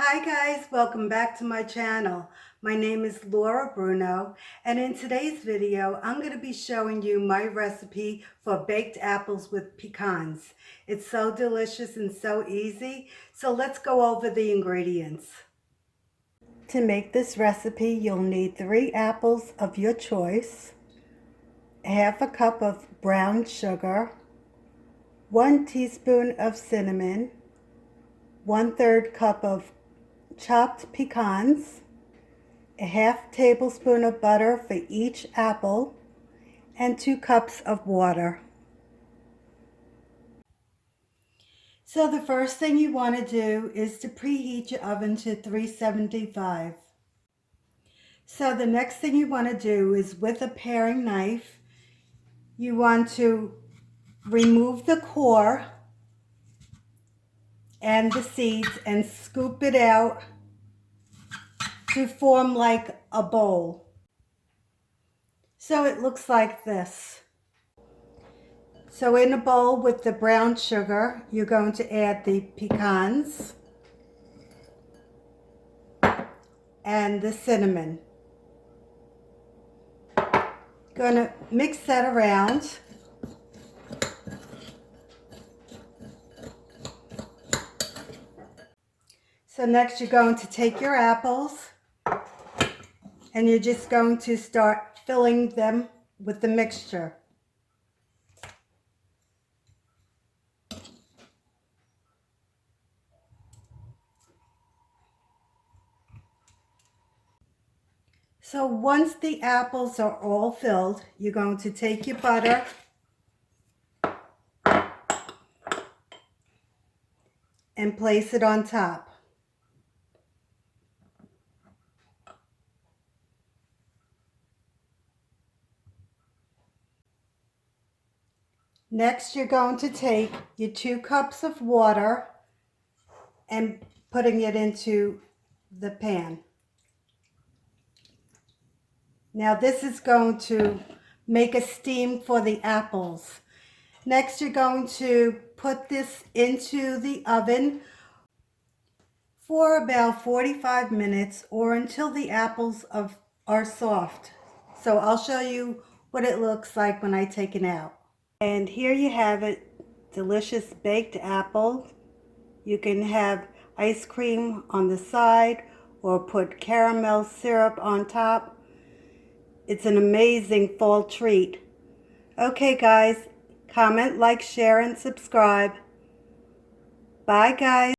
Hi guys, welcome back to my channel. My name is Laura Bruno, and in today's video I'm going to be showing you my recipe for baked apples with pecans. It's so delicious and so easy, so let's go over the ingredients. To make this recipe you'll need 3 apples of your choice, half a cup of brown sugar, 1 teaspoon of cinnamon, 1/3 cup of chopped pecans, a half tablespoon of butter for each apple, and 2 cups of water. So the first thing you want to do is to preheat your oven to 375. So the next thing you want to do is, with a paring knife, you want to remove the core and the seeds and scoop it out to form like a bowl. So it looks like this. So in a bowl with the brown sugar, you're going to add the pecans and the cinnamon. Going to mix that around. So next you're going to take your apples and you're just going to start filling them with the mixture. So once the apples are all filled, you're going to take your butter and place it on top. Next, you're going to take your 2 cups of water and putting it into the pan. Now this is going to make a steam for the apples. Next, you're going to put this into the oven for about 45 minutes or until the apples are soft. So I'll show you what it looks like when I take it out. And here you have it, delicious baked apple. You can have ice cream on the side or put caramel syrup on top. It's an amazing fall treat. Okay guys, comment, like, share, and subscribe. Bye guys.